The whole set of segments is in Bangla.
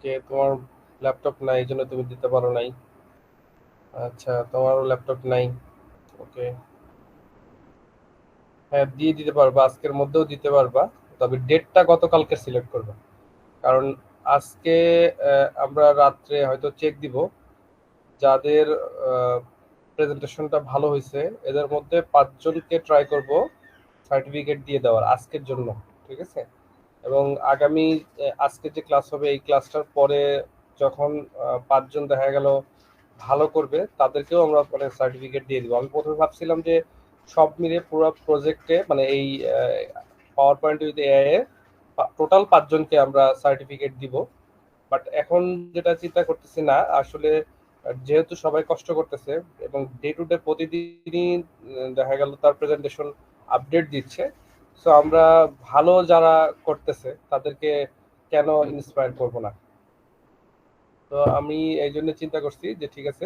ওকে, তোমার ল্যাপটপ নাই, এই জন্য তুমি দিতে পারো নাই। আচ্ছা, তোমারও ল্যাপটপ নাই। ওকে। হ্যাঁ, দিয়ে দিতে পারবা, আজকের মধ্যেও দিতে পারবা। তবে ডেটটা গতকালকে সিলেক্ট করবে, কারণ আজকে আমরা রাত্রে হয়তো চেক দিব। যাদের প্রেজেন্টেশনটা ভালো হয়েছে এদের মধ্যে 5 জনকে ট্রাই করব সার্টিফিকেট দিয়ে দেওয়ার আজকের জন্য। ঠিক আছে? এবং আগামী আজকে যে ক্লাস হবে এই ক্লাসটার পরে যখন 5 জন দেখা গেল ভালো করবে তাদেরকেও আমরা মানে সার্টিফিকেট দিয়ে দিব। আমি প্রথমে ভাবছিলাম যে সব মিলে পুরো প্রজেক্টে মানে এই পাওয়ার পয়েন্ট উইথ এআই এর টোটাল 5 জনকে আমরা সার্টিফিকেট দিব। বাট এখন যেটা চিন্তা করতেছি, না আসলে যেহেতু সবাই কষ্ট করতেছে এবং ডে টু ডে প্রতিদিনই দেখা গেল তার প্রেজেন্টেশন আপডেট দিচ্ছে, সো আমরা ভালো যারা করতেছে তাদেরকে কেন ইন্সপায়ার করব না। তো আমি এই জন্য চিন্তা করছি যে ঠিক আছে,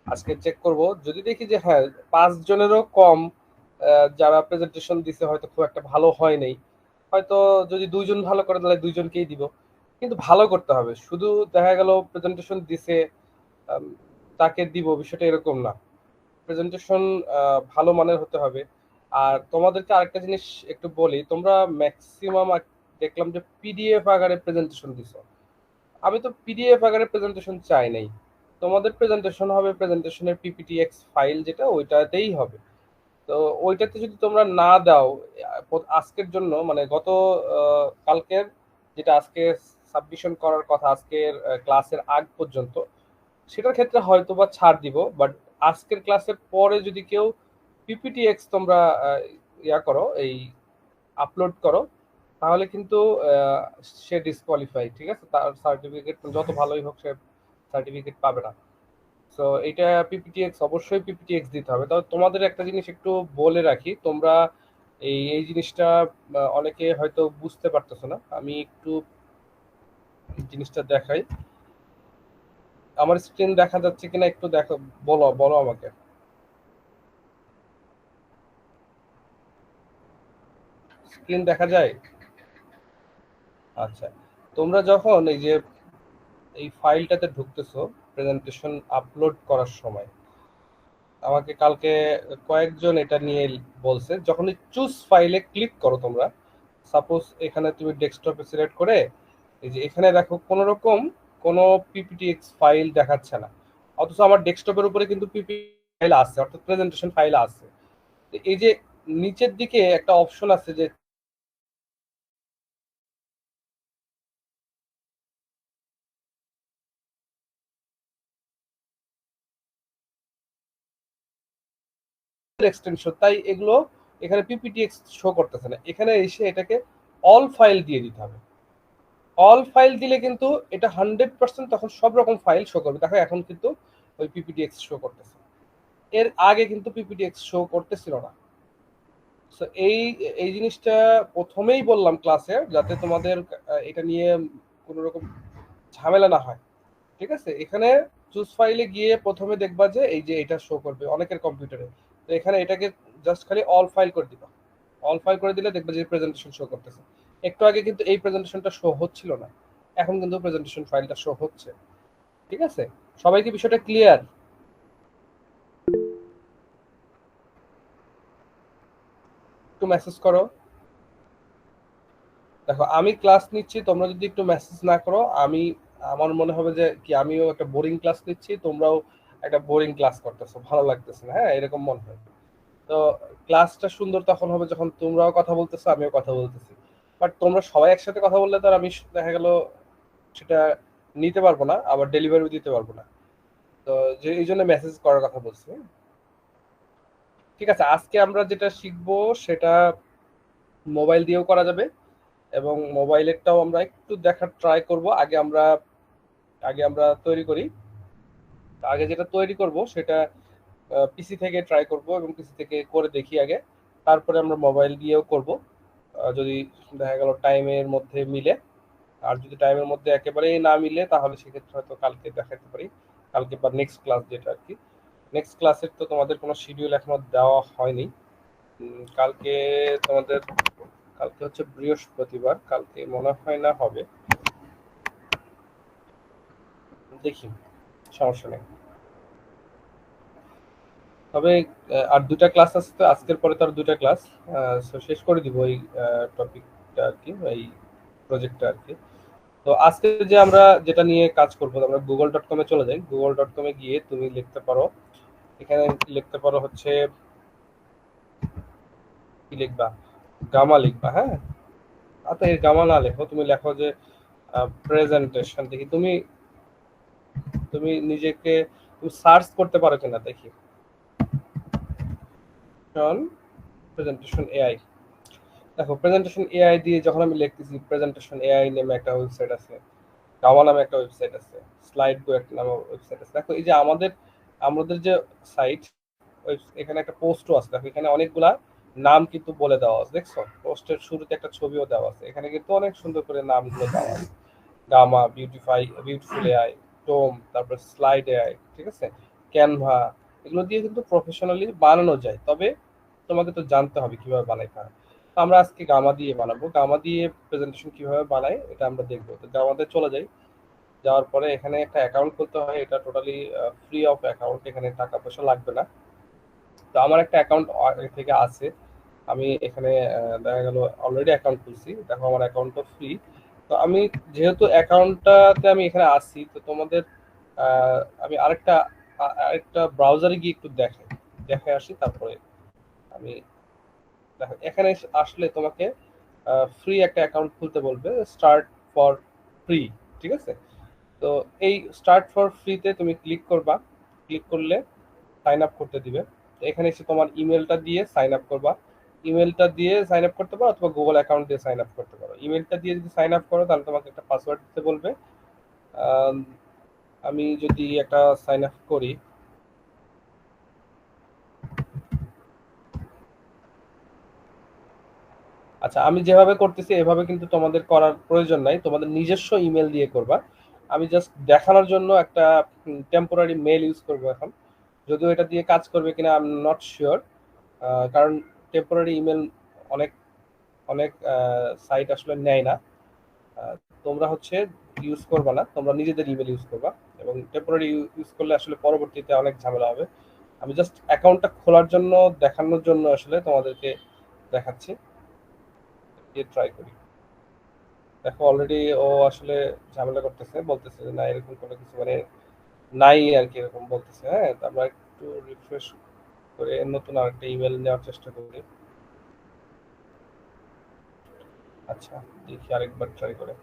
আজকে চেক করব। যদি দেখি যে হ্যাঁ 5 জনেরও কম যারা প্রেজেন্টেশন দিছে হয়তো খুব একটা ভালো হয় নাই, হয়তো যদি 2 জন ভালো করে তাহলে 2 জনকেই দিব। কিন্তু ভালো করতে হবে, শুধু দেখা গেল প্রেজেন্টেশন দিছে আম, তাকে দিব, বিষয়টা এরকম না। প্রেজেন্টেশন ভালো মানের হতে হবে। আর তোমাদেরকে আরেকটা জিনিস একটু বলি, তোমরা ম্যাক্সিমাম দেখলাম যে পিডিএফ আকারে প্রেজেন্টেশন দিছো। আমি তো পিডিএফ আকারে প্রেজেন্টেশন চাই নাই। তোমাদের প্রেজেন্টেশন হবে প্রেজেন্টেশনের পিপিটিএক্স ফাইল, যেটা ওইটাতেই হবে। তো ওইটাতে যদি তোমরা না দাও আজকের জন্য মানে গত কালকের, যেটা আজকে সাবমিশন করার কথা আজকের ক্লাসের আগ পর্যন্ত, সেটার ক্ষেত্রে হয়তো বা ছাড় দিব। বাট আজকের ক্লাসের পরে যদি কেউ পিপিটিএক্স তোমরা ইয়া করো, এই আপলোড করো, তাহলে কিন্তু আহ, সে ডিসকোয়ালিফাই। ঠিক আছে? তার সার্টিফিকেট যত ভালোই হোক সে সার্টিফিকেট পাবে না। তো এটা পিপিটিএক্স, অবশ্যই পিপিটিএক্স দিতে হবে। তবে তোমাদের একটা জিনিস একটু বলে রাখি, তোমরা এই এই জিনিসটা অনেকে হয়তো বুঝতে পারতেছো না। আমি একটু জিনিসটা দেখাই। আমার স্ক্রিন দেখা যাচ্ছে কিনা একটু দেখো, বলো বলো আমাকে। স্ক্রিন দেখা যায়? আচ্ছা, তোমরা যখন এই যে এই ফাইলটাতে ঢুকতেছো প্রেজেন্টেশন আপলোড করার সময়, আমাকে কালকে কয়েকজন এটা নিয়ে বলছে, যখন চুজ ফাইলে ক্লিক করো তোমরা, সাপোজ এখানে তুমি ডেস্কটপে সিলেক্ট করে এই যে এখানে দেখো কোন রকম কোনো পিপিটিএক্স ফাইল দেখাচ্ছে না, অথচ আমার ডেস্কটপের উপরে কিন্তু পিপিটি ফাইল আছে, অর্থাৎ প্রেজেন্টেশন ফাইল আছে। তো এই যে নিচের দিকে একটা অপশন আছে যে এক্সটেনশন, তাই এগুলো এখানে পিপিটিএক্স শো করতেছে না। এখানে এসে এটাকে অল ফাইল দিয়ে দিতে হবে। অল ফাইল দিলে কিন্তু এটা 100% তখন সব রকম ফাইল শো করবে। দেখো এখন কিন্তু ওই পিপিটিএক্স শো করতেছে, এর আগে কিন্তু পিপিটিএক্স শো করতেছিল না। তো এই এই জিনিসটা প্রথমেই বললাম ক্লাসে, যাতে তোমাদের এটা নিয়ে কোনো রকম ঝামেলা না হয়। ঠিক আছে? এখানে চুজ ফাইলে গিয়ে প্রথমে দেখবা যে এই যে এটা শো করবে অনেকের কম্পিউটারে। তো এখানে এটাকে জাস্ট খালি অল ফাইল করে দিবা। অল ফাইল করে দিলে দেখবে যে প্রেজেন্টেশন শো করতেছে। একটু আগে কিন্তু এই প্রেজেন্টেশনটা শো হচ্ছিল না, এখন কিন্তু প্রেজেন্টেশন ফাইলটা শো হচ্ছে। ঠিক আছে? সবাইকে বিষয়টা ক্লিয়ার? একটু মেসেজ করো। দেখো আমি ক্লাস নিচ্ছি, তোমরা যদি একটু মেসেজ না করো, আমি আমার মনে হবে যে কি আমিও একটা বোরিং ক্লাস নিচ্ছি, তোমরাও একটা বোরিং ক্লাস করতেছো, ভালো লাগতেছে না। হ্যাঁ, এরকম মনে হয়। তো ক্লাসটা সুন্দর তখন হবে যখন তোমরাও কথা বলতেছো আমিও কথা বলতেছি। বাট তোমরা সবাই একসাথে কথা বললে তো আর আমি দেখা গেল সেটা নিতে পারবো না, আবার ডেলিভারিও দিতে পারবো না। তো যে এই জন্য মেসেজ করার কথা বলছি। ঠিক আছে, আজকে আমরা যেটা শিখবো সেটা মোবাইল দিয়েও করা যাবে, এবং মোবাইলেরটাও আমরা একটু দেখার ট্রাই করব। আগে আমরা তৈরি করি। আগে যেটা তৈরি করব সেটা পিসি থেকে ট্রাই করব এবং পিসি থেকে করে দেখি আগে, তারপরে আমরা মোবাইল দিয়েও করব। যদি দেখা গেল টাইমের মধ্যে মিলে। আর যদি টাইমের মধ্যে একেবারেই না মিলে তাহলে সেক্ষেত্রে হয়তো কালকে দেখাতে পারি, কালকে বা নেক্সট ক্লাস যেটা আর কি। নেক্সট ক্লাসের তো তোমাদের কোনো শিডিউল এখনো দেওয়া হয়নি। কালকে তোমাদের, কালকে হচ্ছে বৃহস্পতিবার, কালকে মনে হয় না হবে। দেখি, সমস্যা নেই। তবে আর 2টা ক্লাস আছে, তো আজকের পরে তো আর 2টা ক্লাস, সো শেষ করে দিব এই টপিকটা আর কি, এই প্রজেক্টটা আর কি। তো আজকে যে আমরা যেটা নিয়ে কাজ করবো, আমরা google.com-এ চলে যাই। google.com-এ গিয়ে তুমি লিখতে পারো, এখানে লিখতে পারো হচ্ছে, কি লিখবা, গামা লিখবা, হ্যাঁ। আচ্ছা, এই গামা না লেখো, তুমি লেখো যে প্রেজেন্টেশন। দেখি তুমি তুমি নিজেকে তুমি সার্চ করতে পারো কিনা দেখি। প্রেজেন্টেশন এআই, দেখো প্রেজেন্টেশন এআই দিয়ে যখন আমি লিখতেছি, প্রেজেন্টেশন এআই নামে একটা ওয়েবসাইট আছে, গাওয়া নামে একটা ওয়েবসাইট আছে, স্লাইড গো একটা নামে ওয়েবসাইট আছে। দেখো এই যে আমাদের আমাদের যে সাইট, এখানে একটা পোস্টও আছে, দেখো এখানে অনেকগুলা নাম কিন্তু বলে দেওয়া আছে, দেখছো পোস্টের শুরুতে একটা ছবিও দেওয়া আছে, এখানে কিন্তু অনেক সুন্দর করে নামগুলো দেওয়া আছে। গামা, বিউটিফুল এআই, টোম, তারপর স্লাইড এআই, ঠিক আছে, ক্যানভা, এগুলো দিয়ে কিন্তু প্রফেশনালি বানানো যায়। তবে তোমাকে তো জানতে হবে কিভাবে বানাইতে হয়। তো আমরা আজকে গামা দিয়ে বানাবো, গামা দিয়ে প্রেজেন্টেশন কিভাবে বানাই এটা আমরা দেখবো। তো গামাতে চলে যাই, যাওয়ার পরে এখানে একটা অ্যাকাউন্ট খুলতে হয়, এটা টোটালি ফ্রি অফ অ্যাকাউন্ট, এখানে টাকা পয়সা লাগবে না। তো আমার একটা অ্যাকাউন্ট থেকে আছে, আমি এখানে দেখা গেল অলরেডি অ্যাকাউন্ট খুলছি, দেখো আমার অ্যাকাউন্টটা ফ্রি। তো আমি যেহেতু অ্যাকাউন্টটাতে আমি এখানে আসি, তো তোমাদের আমি আরেকটা ব্রাউজারে গিয়ে একটু দেখে আসি, তারপরে আমি দেখো এখানে আসলে তোমাকে ফ্রি একটা অ্যাকাউন্ট খুলতে বলবে, স্টার্ট ফর ফ্রি, ঠিক আছে। তো এই স্টার্ট ফর ফ্রিতে তুমি ক্লিক করবা, ক্লিক করলে সাইন আপ করতে দিবে। তো এখানে এসে তোমার ইমেলটা দিয়ে সাইন আপ করবা, ইমেলটা দিয়ে সাইন আপ করতে পারো অথবা গুগল অ্যাকাউন্ট দিয়ে সাইন আপ করতে পারো। ইমেলটা দিয়ে যদি সাইন আপ করো তাহলে তোমাকে একটা পাসওয়ার্ড দিতে বলবে। আম, আমি যদি একটা সাইন আপ করি, আচ্ছা আমি যেভাবে করতেছি এভাবে কিন্তু তোমাদের করার প্রয়োজন নাই, তোমাদের নিজস্ব ইমেল দিয়ে করবা। আমি জাস্ট দেখানোর জন্য একটা টেম্পোরারি মেল ইউজ করবো এখন, যদিও এটা দিয়ে কাজ করবে কিনা আই এম নট শিওর, কারণ টেম্পোরারি ইমেল অনেক অনেক সাইট আসলে নেয় না। আহ, তোমরা হচ্ছে ইউজ করবা না, তোমরা নিজেদের ইমেল ইউজ করবা, এবং টেম্পোরারি ইউজ করলে আসলে পরবর্তীতে অনেক ঝামেলা হবে। আমি জাস্ট অ্যাকাউন্টটা খোলার জন্য, দেখানোর জন্য আসলে তোমাদেরকে দেখাচ্ছি, দিয়ে ট্রাই করি। দেখো অলরেডি ও আসলে ঝামেলা করতেছে, বলতেছে যে না এরকম কোনো কিছু মানে নাই আর কি, এরকম বলতেছে। হ্যাঁ, তো আমরা একটু রিফ্রেশ করে নতুন আরেকটা ইমেল নেওয়ার চেষ্টা করি। আচ্ছা, দেখি আরেকবার ট্রাই করে।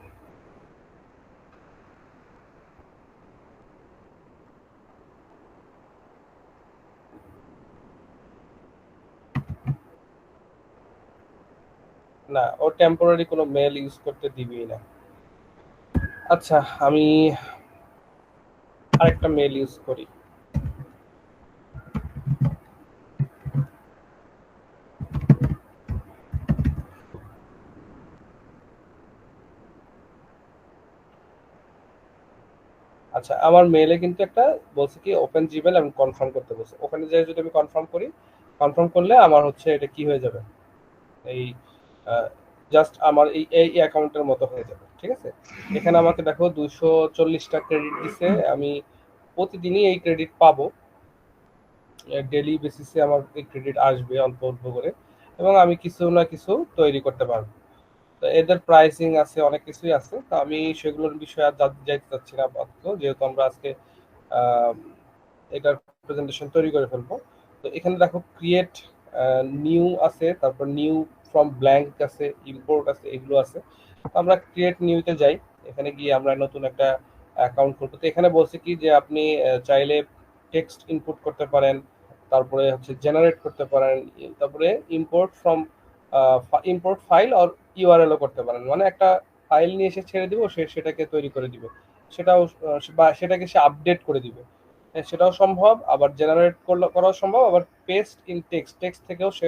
না, ও টেম্পোরারি কোনো মেল ইউজ করতে দিবেই না। আচ্ছা, আমি আরেকটা মেল ইউজ করি। আচ্ছা, আমার মেলে কিন্তু একটা বলছে কি ওপেন জিমেল এবং কনফার্ম করতে বলছে, ওখানে যে যদি আমি কনফার্ম করি, কনফার্ম করলে আমার হচ্ছে এটা কি হয়ে যাবে, এই জাস্ট আমার এই এই অ্যাকাউন্টের মতো হয়ে যাবে, ঠিক আছে। এখানে আমাকে দেখো 240টা ক্রেডিট দিছে, আমি প্রতিদিনই এই ক্রেডিট পাবো, ডেলি বেসিসে আমার এই ক্রেডিট আসবে অল্প অল্প করে, এবং আমি কিছু না কিছু তৈরি করতে পারবো। তো এদের প্রাইসিং আছে, অনেক কিছুই আছে, তো আমি সেগুলোর বিষয়ে আর যাইতে চাচ্ছি না আপাতত, যেহেতু আমরা আজকে আহ, এটার প্রেজেন্টেশন তৈরি করে ফেলবো। তো এখানে দেখো ক্রিয়েট নিউ আছে, তারপর নিউ ফ্রম ব্ল্যাঙ্ক আছে, ইম্পোর্ট আছে, এগুলো আছে। তো আমরা ক্রিয়েট নিউতে যাই, এখানে গিয়ে আমরা নতুন একটা অ্যাকাউন্ট করবো। তো এখানে বলছে কি যে আপনি চাইলে টেক্সট ইনপুট করতে পারেন, তারপরে হচ্ছে জেনারেট করতে পারেন, তারপরে ইম্পোর্ট ফ্রম ইম্পোর্ট ফাইল আর ইউআরএলও করতে পারেন, মানে একটা ফাইল নিয়ে এসে ছেড়ে দিব, সে সেটাকে তৈরি করে দিবে, সেটাও বা সেটাকে সে আপডেট করে দিবে। হ্যাঁ, সেটাও সম্ভব, আবার জেনারেট করাও সম্ভব, আবার পেস্ট ইন টেক্সট টেক্সট থেকেও সে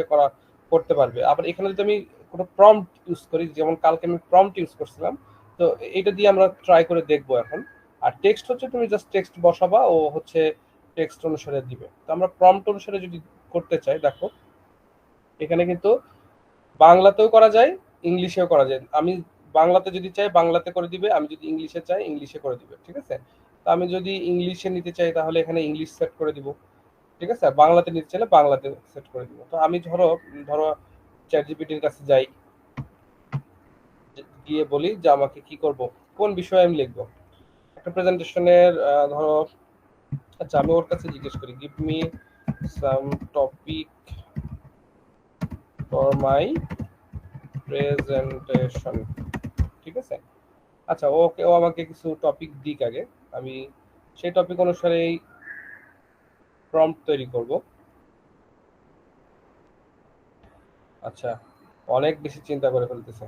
করতে পারবে। আবার এখানে যদি আমি কোনো প্রম্পট ইউজ করি, যেমন কালকে আমি প্রম্পট ইউজ করছিলাম, তো এটা দিয়ে আমরা ট্রাই করে দেখবো এখন। আর টেক্সট হচ্ছে তুমি জাস্ট টেক্সট বসাবা, ও হচ্ছে টেক্সট অনুসারে দিবে। তো আমরা প্রম্পট অনুসারে যদি করতে চাই, দেখো এখানে কিন্তু বাংলাতেও করা যায়, ইংলিশেও করা যায়। আমি বাংলাতে যদি চাই বাংলাতে করে দিবে, আমি যদি ইংলিশে চাই ইংলিশে করে দিবে, ঠিক আছে। তো আমি যদি ইংলিশে নিতে চাই তাহলে এখানে ইংলিশ সেট করে দিব, ঠিক আছে। আর বাংলাতে নিতে চাইলে বাংলাতে সেট করে দিব। তো আমি ধরো চ্যাট জিপিটির কাছে যাই, গিয়ে বলি যে আমাকে কি করব, কোন বিষয়ে আমি লিখবো একটা প্রেজেন্টেশনের, ধরো, আচ্ছা আমি ওর কাছে জিজ্ঞেস করি give me some topic for my presentation, ঠিক আছে। আচ্ছা ও আমাকে কিছু টপিক দিক আগে, আমি সেই টপিক অনুসারেই প্রম্পট তৈরি করব। আচ্ছা, অনেক বেশি চিন্তা করে ফেলতেছে।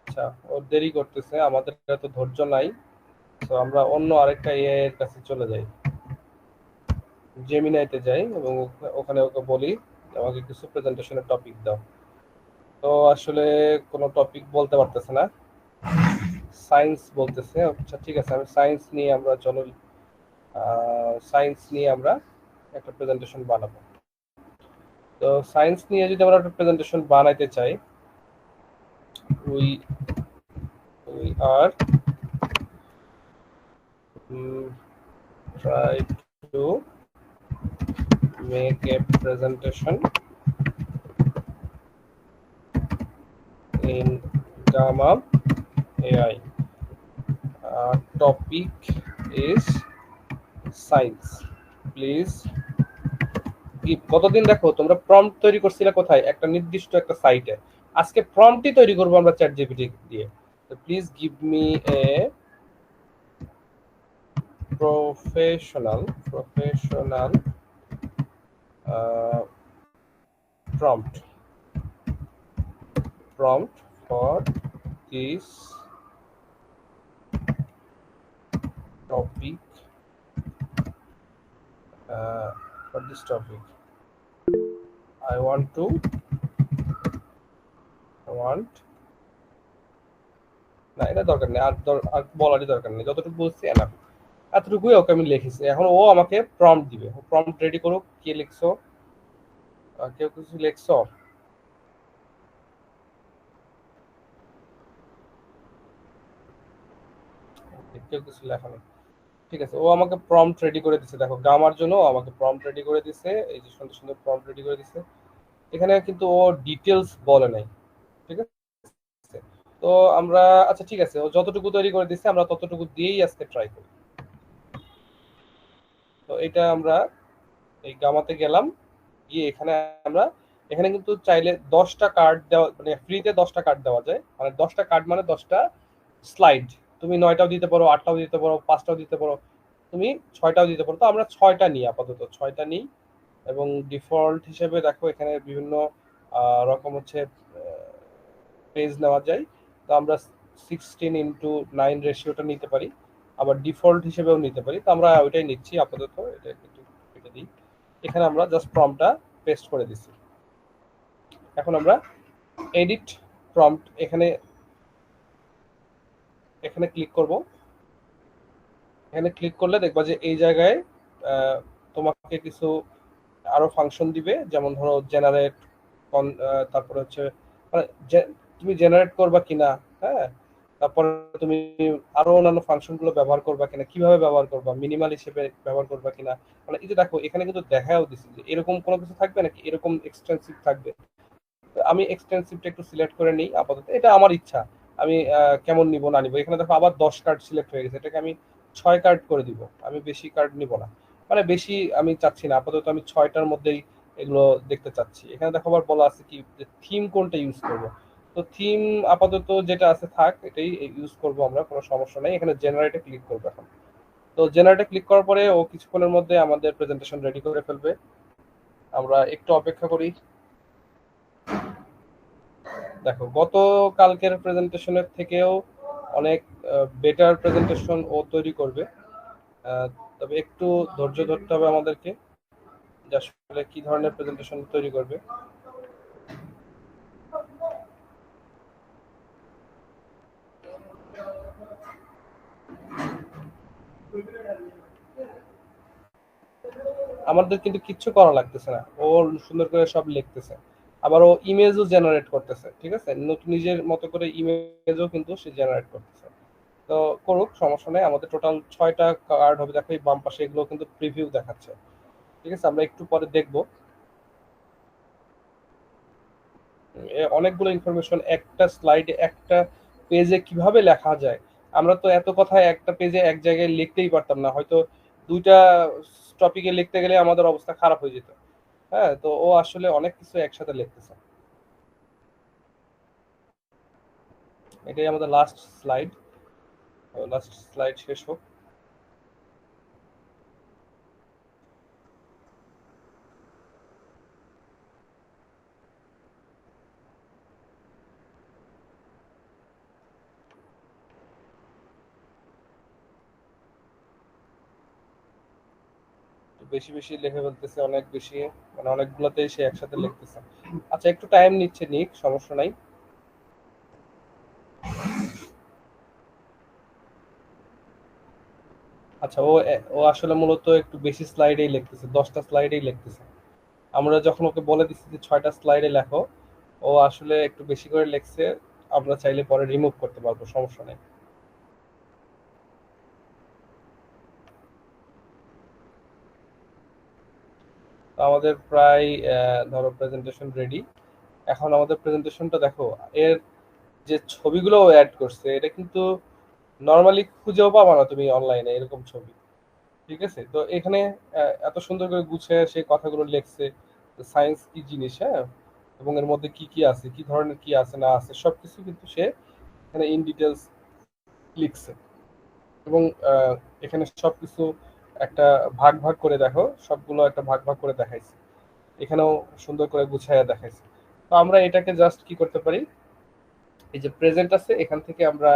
আচ্ছা, ও দেরি করতেছে, আমাদের এত ধৈর্য নাই। তো আমরা অন্য আরেকটা এআই এর কাছে চলে যাই, জেমিনাইতে যাই এবং ওখানে ওকে বলি যে আমাকে কিছু প্রেজেন্টেশনের টপিক দাও। তো আসলে কোনো টপিক বলতে পারতেছে না, সায়েন্স বলতেছে। আচ্ছা ঠিক আছে, আমি সায়েন্স নিয়ে আমরা চলো, সায়েন্স নিয়ে আমরা একটা প্রেজেন্টেশন বানাবো। তো সায়েন্স নিয়ে যদি আমরা একটা প্রেজেন্টেশন বানাইতে চাই, we we are try to make a presentation in Gamma AI. Topic is science. Please কতদিন দেখো তোমরা প্রম্পট তৈরি করছিলে কোথায়, একটা নির্দিষ্ট একটা সাইটে। আজকে প্রম্পটই তৈরি করবো আমরা চ্যাট জিপিটি দিয়ে। তো please give me a professional prompt for this topic, for this topic I want না, এটা দরকার নেই, আর বলারই দরকার নেই, যতটুকু বলছি না এতটুকুই ওকে আমি লিখেছি। এখন ও আমাকে প্রম্পট দিবে, প্রম্পট রেডি করুক। কি লিখছো, কেউ কিছু লিখছো? কেউ কিছু লেখা নেই, ঠিক আছে। ও আমাকে প্রম্পট রেডি করে দিছে, দেখো গামার জন্য ও আমাকে প্রম্পট রেডি করে দিছে, এই যে সুন্দর সুন্দর প্রম্পট রেডি করে দিছে। এখানে কিন্তু ও ডিটেলস বলে নাই, ঠিক আছে। তো আমরা, আচ্ছা ঠিক আছে, ও যতটুকু তৈরি করে দিচ্ছে আমরা ততটুকু দিয়েই আজকে ট্রাই করি। তো এটা আমরা এই গামাতে গেলাম, গিয়ে এখানে আমরা, এখানে কিন্তু চাইলে 10টা কার্ড দেওয়া, মানে ফ্রিতে 10টা কার্ড দেওয়া যায়, মানে 10টা কার্ড মানে 10টা স্লাইড। তুমি 9টাও দিতে পারো, 8টাও দিতে পারো, 5টাও দিতে পারো, তুমি 6টাও দিতে পারো। তো আমরা 6টা নিই, আপাতত 6টা নিই। এবং ডিফল্ট হিসেবে দেখো এখানে বিভিন্ন রকম হচ্ছে পেজ নেওয়া যায়। তো আমরা 16:9 রেশিওটা নিতে পারি, আবার ডিফল্ট হিসেবেও নিতে পারি। তো আমরা ওইটাই নিচ্ছি আপাতত, এটা একটু কেটে দিই। এখানে আমরা জাস্ট প্রম্পটটা পেস্ট করে দিচ্ছি। এখন আমরা এডিট প্রম্পট এখানে এখানে ক্লিক করব। এখানে ক্লিক করলে দেখবা যে এই জায়গায় তোমাকে কিছু আরো ফাংশন দিবে, যেমন ধরো জেনারেট, তারপরে হচ্ছে মানে তুমি জেনারেট করবা কিনা, হ্যাঁ, তারপরে তুমি আরো অন্যান্য ফাংশন গুলো ব্যবহার করবা কিনা, কিভাবে ব্যবহার করবা, মিনিমাল হিসেবে ব্যবহার করবা কিনা। মানে এই যে দেখো এখানে কিন্তু দেখাও দিচ্ছে যে এরকম কোনো কিছু থাকবে নাকি, এরকম এক্সটেন্সিভ থাকবে। আমি এক্সটেন্সিভটা একটু সিলেক্ট করে নিই আপাতত, এটা আমার ইচ্ছা, আমি কেমন নিব না নিব। এখানে দেখো আবার 10 কার্ড সিলেক্ট হয়ে গেছে, এটাকে আমি 6 কার্ড করে দিব, আমি বেশি কার্ড নিব না, মানে বেশি আমি চাচ্ছি না আপাতত, আমি 6টার মধ্যেই এগুলো দেখতে চাচ্ছি। এখানে দেখো আবার বলা আছে কি যে থিম কোনটা ইউজ করব। তো থিম আপাতত যেটা আছে থাক, এটাই ইউজ করব আমরা, কোনো সমস্যা নেই। এখানে জেনারেটে ক্লিক করবো এখন। তো জেনারেটে ক্লিক করার পরে ও কিছুক্ষণের মধ্যে আমাদের প্রেজেন্টেশন রেডি করে ফেলবে, আমরা একটু অপেক্ষা করি। দেখো গত কালকের প্রেজেন্টেশনের থেকেও অনেক বেটার প্রেজেন্টেশন ও তৈরি করবে। আহ, তবে একটু ধৈর্য ধরতে হবে আমাদেরকে, যে আসলে কি ধরনের প্রেজেন্টেশন তৈরি করবে। আমাদের কিন্তু কিচ্ছু করা লাগতেছে না, ও সুন্দর করে সব লিখতেছে। আবার ও ইমেজও জেনারেট করতেছে, ঠিক আছে, নতুন নিজের মতো করে ইমেজও কিন্তু সে জেনারেট করতেছে। তো করুক, সমস্যা নেই। আমাদের টোটাল 6টা কার্ড হবে, দেখো এই বাম পাশে এগুলো কিন্তু প্রিভিউ দেখাচ্ছে, ঠিক আছে, আমরা একটু পরে দেখবো। অনেকগুলো ইনফরমেশন একটা স্লাইডে, একটা পেজে কিভাবে লেখা যায়। আমরা তো এত কথা একটা পেজে এক জায়গায় লিখতেই পারতাম না, হয়তো দুইটা টপিকে লিখতে গেলে আমাদের অবস্থা খারাপ হয়ে যেত। হ্যাঁ, তো ও আসলে অনেক কিছু একসাথে লিখতেছে। এটাই আমাদের লাস্ট স্লাইড, লাস্ট স্লাইড শেষ হোক। বেশি বেশি লিখে ফেলতেছে, অনেক বেশি, মানে অনেকগুলোতেই সে একসাথে লিখতেছে। আচ্ছা, একটু টাইম নিচ্ছে, নিক, সমস্যা নাই। আচ্ছা, ও আসলে মূলত একটু বেশি স্লাইডেই লিখতেছে, 10টা স্লাইডেই লিখতেছে। আমরা যখন ওকে বলে দিচ্ছি যে 6টা স্লাইডে লেখো, ও আসলে একটু বেশি করে লিখছে। আমরা চাইলে পরে রিমুভ করতে পারবো, সমস্যা নেই। তো আমাদের প্রায় ধরো প্রেজেন্টেশন রেডি। এখন আমাদের প্রেজেন্টেশনটা দেখো, এর যে ছবিগুলো অ্যাড করছে এটা কিন্তু নর্মালি খুঁজেও পাবা না তুমি অনলাইনে এরকম ছবি, ঠিক আছে। তো এখানে এত সুন্দর করে গুছিয়ে সে কথাগুলো লিখছে, সায়েন্স কি জিনিস, হ্যাঁ, এবং এর মধ্যে কি কি আছে, কি ধরনের কি আছে না আছে, সবকিছু কিন্তু সে এখানে ইন ডিটেলস লিখছে। এবং এখানে সবকিছু একটা ভাগ ভাগ করে দেখো, সবগুলো একটা ভাগ ভাগ করে দেখাইছে, এখানেও সুন্দর করে গুছাইয়া দেখাইছে। তো আমরা এটাকে জাস্ট কি করতে পারি, এই যে প্রেজেন্ট আছে এখান থেকে আমরা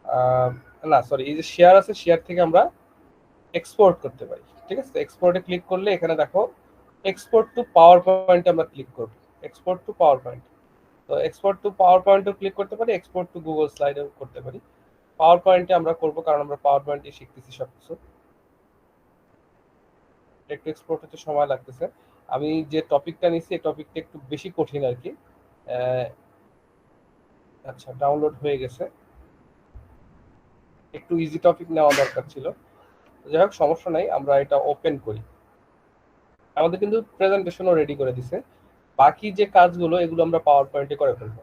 আহ, না সরি, এই যে শেয়ার আছে, শেয়ার থেকে আমরা এক্সপোর্ট করতে পারি, ঠিক আছে। এক্সপোর্টে ক্লিক করলে এখানে দেখো এক্সপোর্ট টু পাওয়ার পয়েন্ট আমরা ক্লিক করব, এক্সপোর্ট টু পাওয়ার পয়েন্ট। তো এক্সপোর্ট টু পাওয়ার পয়েন্টও ক্লিক করতে পারি, এক্সপোর্ট টু গুগল স্লাইডেও করতে পারি। পাওয়ার পয়েন্টে আমরা করব, কারণ আমরা পাওয়ার পয়েন্টে শিখতেছি সবকিছু। একটু এক্সপোর্ট হতে সময় লাগতেছে। আমি যে টপিকটা নিছি এই টপিকটা একটু বেশি কঠিন আর কি। আহ, আচ্ছা, ডাউনলোড হয়ে গেছে। একটু ইজি টপিক নেওয়া দরকার ছিল। যাই হোক, সমস্যা নাই, আমরা এটা ওপেন করি। আমাদের কিন্তু প্রেজেন্টেশনও রেডি করে দিছে। বাকি যে কাজগুলো এগুলো আমরা পাওয়ার পয়েন্টে করে ফেলবো।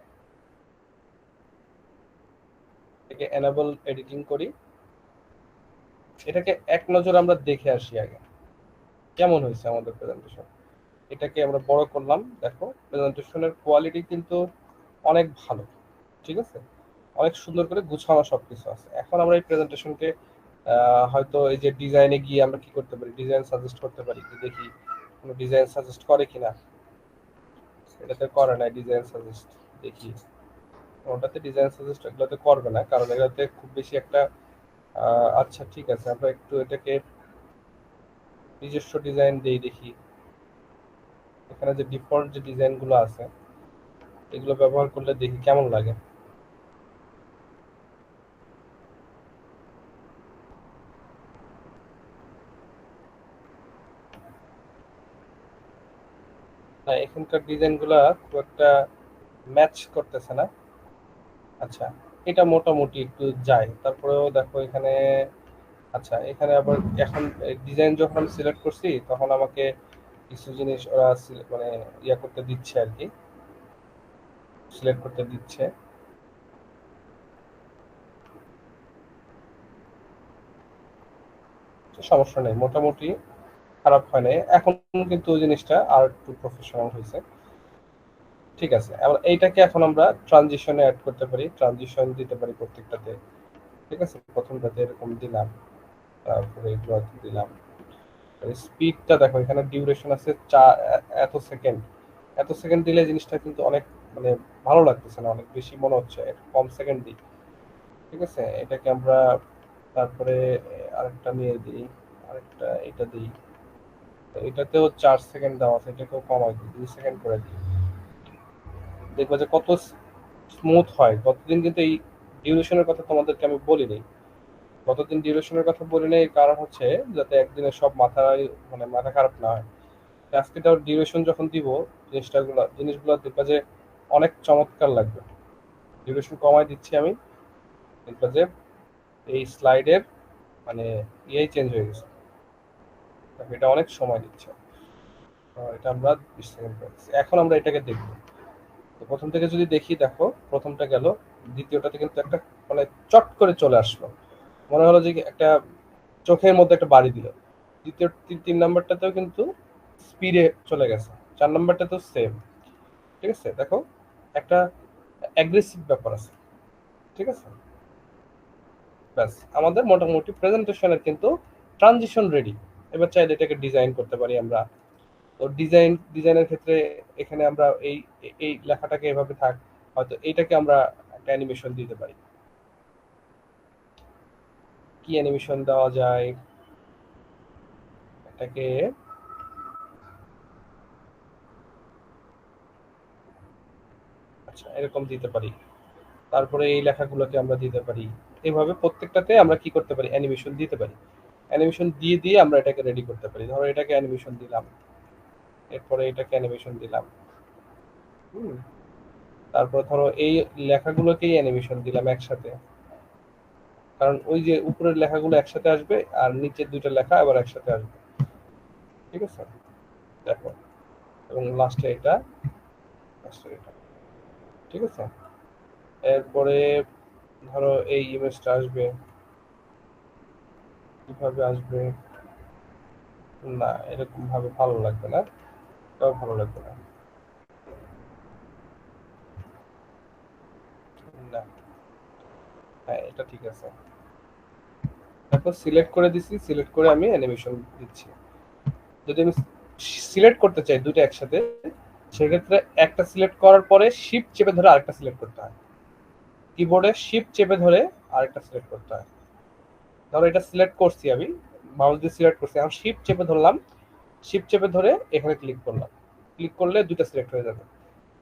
এটাকে এনাবল এডিটিং করি, এটাকে এক নজর আমরা দেখে আসি আগে কেমন হয়েছে আমাদের প্রেজেন্টেশন। এটাকে আমরা বড় করলাম, দেখো প্রেজেন্টেশনের কোয়ালিটি কিন্তু অনেক ভালো, ঠিক আছে, অনেক সুন্দর করে গুছানো সবকিছু আছে। এখন আমরা এই প্রেজেন্টেশনকে হয়তো এই যে ডিজাইনে গিয়ে আমরা কি করতে পারি, ডিজাইন সাজেস্ট করতে পারি, কি দেখি কোনো ডিজাইন সাজেস্ট করে কিনা। এটাতে করে না ডিজাইন সাজেস্ট, দেখি ওটাতে ডিজাইন সাজেস্ট এগুলোতে করবে না, কারণ এগুলোতে খুব বেশি একটা আচ্ছা ঠিক আছে, আমরা একটু এটাকে নিজস্ব ডিজাইন দিই, দেখি এখানে যে ডিফল্ট যে ডিজাইন গুলো আছে এগুলো ব্যবহার করলে দেখি কেমন লাগে। না, এখানকার ডিজাইন গুলা খুব একটা ম্যাচ করতেছে না। আচ্ছা, এটা মোটামুটি একটু যায়, তারপরেও দেখো এখানে। আচ্ছা, এখানে আবার এখন ডিজাইন যখন আমি সিলেক্ট করছি তখন আমাকে কিছু জিনিস ওরা মানে ইয়া করতে দিচ্ছে আর কি, সিলেক্ট করতে দিচ্ছে। তো সমস্যা নেই, মোটামুটি খারাপ হয় নাই এখন, কিন্তু ওই জিনিসটা আর একটু প্রফেশনাল হয়েছে। ঠিক আছে, এবার এইটাকে এখন আমরা ট্রানজিশনে অ্যাড করতে পারি, ট্রানজিশন দিতে পারি প্রত্যেকটাতে। ঠিক আছে, প্রথমটাতে এরকম দিলাম, তারপরে এগুলো দিলাম। স্পিডটা দেখো, এখানে ডিউরেশন আছে এত সেকেন্ড। এত সেকেন্ড দিলে জিনিসটা কিন্তু অনেক, মানে ভালো লাগতেছে না, অনেক বেশি মনে হচ্ছে, একটু কম সেকেন্ড দিই। ঠিক আছে, এটাকে আমরা তারপরে আরেকটা নিয়ে দিই, আরেকটা এটা দিই। তো এটাতেও 4 সেকেন্ড দেওয়া আছে, এটাকেও কমাই দিই, 2 সেকেন্ড করে দিই। দেখবো যে কত স্মুথ হয়। গতদিন কিন্তু এই ডিউরেশনের কথা তোমাদেরকে আমি বলিনি। গতদিন ডিউরেশনের কথা বলি নাই, কারণ হচ্ছে যাতে একদিনে সব মাথা, মানে মাথা খারাপ না হয়। আজকে তার ডিউরেশন যখন দিব জিনিসগুলো দেখবা যে অনেক চমৎকার লাগবে। ডিউরেশন কমাই দিচ্ছি আমি, দেখবা যে এই স্লাইডের মানে ইয়েই চেঞ্জ হয়ে গেছে। এটা অনেক সময় দিচ্ছে। এটা আমরা 20 সেকেন্ড করেছি। এখন আমরা এটাকে দেখবো। তো প্রথম থেকে যদি দেখি, দেখো প্রথমটা গেল, দ্বিতীয়টাতে কিন্তু একটা মানে চট করে চলে আসলো, মনে হলো যে একটা চোখের মধ্যে একটা বাড়ি দিল। দ্বিতীয় তিন নাম্বারটাতেও কিন্তু স্পিডে চলে গেছে, 4 নাম্বারটাতেও সেম। ঠিক আছে, দেখো একটা অ্যাগ্রেসিভ ব্যাপার আছে। ঠিক আছে, ব্যাস আমাদের মোটামুটি প্রেজেন্টেশনের কিন্তু ট্রানজিশন রেডি। এবার চাইলে এটাকে ডিজাইন করতে পারি আমরা। তো ডিজাইনের ক্ষেত্রে এখানে আমরা এই এই লেখাটাকে এভাবে থাক, হয়তো এইটাকে আমরা একটা অ্যানিমেশন দিতে পারি। কি অ্যানিমেশন দেওয়া যায় এটাকে? আচ্ছা, এরকম দিতে পারি। তারপরে এই লেখাগুলোকে আমরা দিতে পারি। এভাবে প্রত্যেকটাতে আমরা কি করতে পারি, অ্যানিমেশন দিতে পারি। অ্যানিমেশন দিয়ে দিয়ে আমরা এটাকে রেডি করতে পারি। ধরো এটাকে অ্যানিমেশন দিলাম, এরপরে এটাকে অ্যানিমেশন দিলাম। হুম, তারপর ধরো এই লেখাগুলোকেই অ্যানিমেশন দিলাম একসাথে, কারণ ওই যে উপরের লেখাগুলো একসাথে আসবে আর নিচের দুইটা লেখা আবার একসাথে আসবে। ঠিক আছে, দেখো, এবং লাস্টে এটা, লাস্টে এটা। ঠিক আছে, এরপরে ধরো এই ইমেজটা আসবে, কিভাবে আসবে? না, এরকম ভাবে ভালো লাগবে না, তাও ভালো লাগবে না। না, হ্যাঁ এটা ঠিক আছে। তারপর সিলেক্ট করে দিছি, সিলেক্ট করে আমি অ্যানিমেশন দিচ্ছি। যদি আমি সিলেক্ট করতে চাই দুটো একসাথে, সেক্ষেত্রে একটা সিলেক্ট করার পরে শিফট চেপে ধরে আরেকটা সিলেক্ট করতে হয়। কিবোর্ডে শিফট চেপে ধরে আরেকটা সিলেক্ট করতে হয়। ধরো এটা সিলেক্ট করছি আমি, মাউস দিয়ে সিলেক্ট করছি, এখন শিফট চেপে ধরলাম, শিফট চেপে ধরে এখানে ক্লিক করলাম, ক্লিক করলে দুটো সিলেক্ট হয়ে যাবে।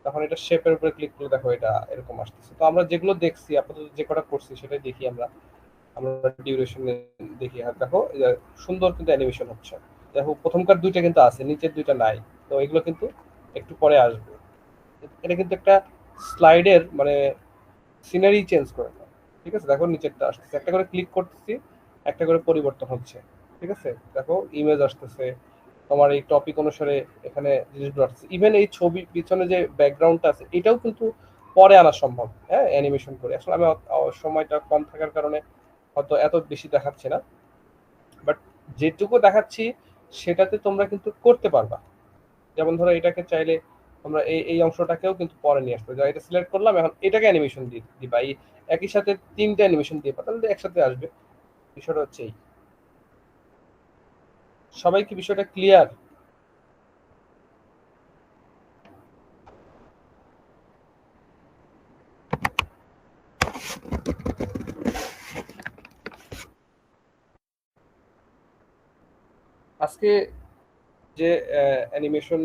তখন এটা শেপের উপরে ক্লিক করলে দেখো এটা এরকম আসতেছে। তো আমরা যেগুলো দেখছি আপাতত, যে কটা করছি সেটাই দেখি আমরা। আমরা ডিউরেশন দেখি, আর দেখো সুন্দর কিন্তু অ্যানিমেশন হচ্ছে। দেখো প্রথমকার দুইটা কিন্তু আছে, নিচের দুইটা নাই। তো এগুলো কিন্তু একটু পরে আসবে। এটা কিন্তু একটা স্লাইডের মানে সিনারি চেঞ্জ করে দেয়। ঠিক আছে, দেখো নিচেরটা আসতেছে, একটা করে ক্লিক করতেছি, একটা করে পরিবর্তন হচ্ছে। ঠিক আছে, দেখো ইমেজ আসতেছে, তোমার এই টপিক অনুসারে এখানে জিনিসগুলো আসছে। ইভেন এই ছবি পিছনে যে ব্যাকগ্রাউন্ডটা আছে এটাও কিন্তু পরে আনা সম্ভব, হ্যাঁ, অ্যানিমেশন করে। আসলে আমি সময়টা কম থাকার কারণে হয়তো এত বেশি দেখাচ্ছে না, বাট যেটুকু দেখাচ্ছি সেটাতে তোমরা কিন্তু করতে পারবা। যেমন ধরো এটাকে চাইলে আমরা এই এই অংশটাকেও কিন্তু পরে নিয়ে আসবো। এটা সিলেক্ট করলাম, এখন এটাকে অ্যানিমেশন দিয়ে দিবা, এই একই সাথে তিনটা অ্যানিমেশন দিয়ে তাহলে একসাথে আসবে। বিষয়টা হচ্ছে এই। সবাই কি বিষয়টা ক্লিয়ার? আজকে যে অ্যানিমেশন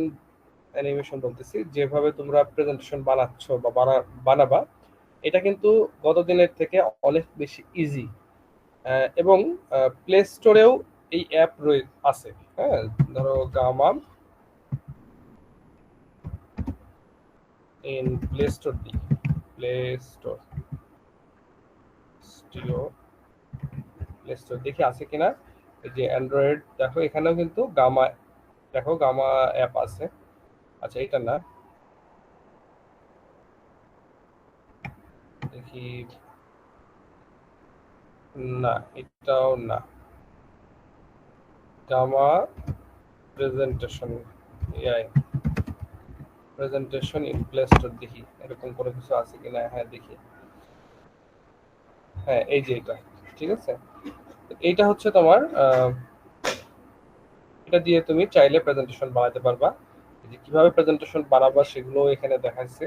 অ্যানিমেশন বলতেছি, যেভাবে তোমরা প্রেজেন্টেশন বানাচ্ছ বা বানাবা, এটা কিন্তু গত দিনের থেকে অনেক বেশি ইজি। এবং প্লে স্টোরেও এই অ্যাপ আছে। হ্যাঁ, ধরো গামা ইন প্লে স্টোর দি, প্লে স্টোর, স্টিও, প্লে স্টোর দেখি আছে কিনা। এই যে অ্যান্ড্রয়েড, দেখো এখানেও কিন্তু গামা, দেখো গামা অ্যাপ আছে। আচ্ছা এটা না, দেখি, না এটাও না। Gamma presentation, AI presentation in Play Store, দেখি এরকম কোনো কিছু আছে কিনা। হ্যাঁ দেখি, হ্যাঁ এই যে এটা। ঠিক আছে, এইটা হচ্ছে তোমার এটা দিয়ে তুমি চাইলে প্রেজেন্টেশন বানাতে পারবা। যে কিভাবে প্রেজেন্টেশন বানাবা সেগুলো এখানে দেখাচ্ছে।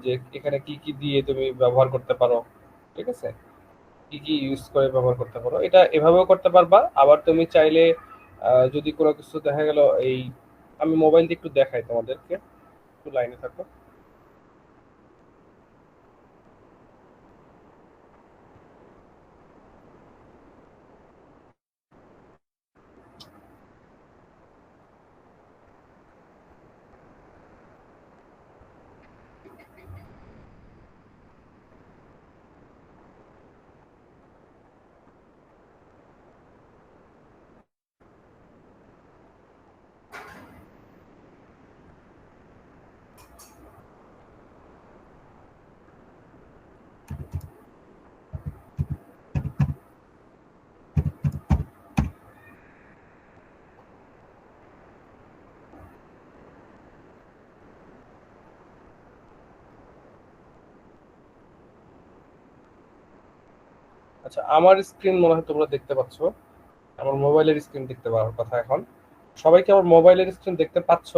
যে এখানে কি কি দিয়ে তুমি ব্যবহার করতে পারো। ঠিক আছে, কি কি ইউজ করে ব্যবহার করতে পারো, এটা এভাবেও করতে পারবা। আবার তুমি চাইলে যদি কোনো কিছু দেখা গেল এই, আমি মোবাইল দিয়ে একটু দেখাই তোমাদেরকে, একটু লাইনে থাকো। আচ্ছা, আমার স্ক্রিন মনে হয় তোমরা দেখতে পাচ্ছ, আমার মোবাইলের স্ক্রিন দেখতে পাওয়ার কথা এখন। সবাই কি আমার মোবাইলের স্ক্রিন দেখতে পাচ্ছ?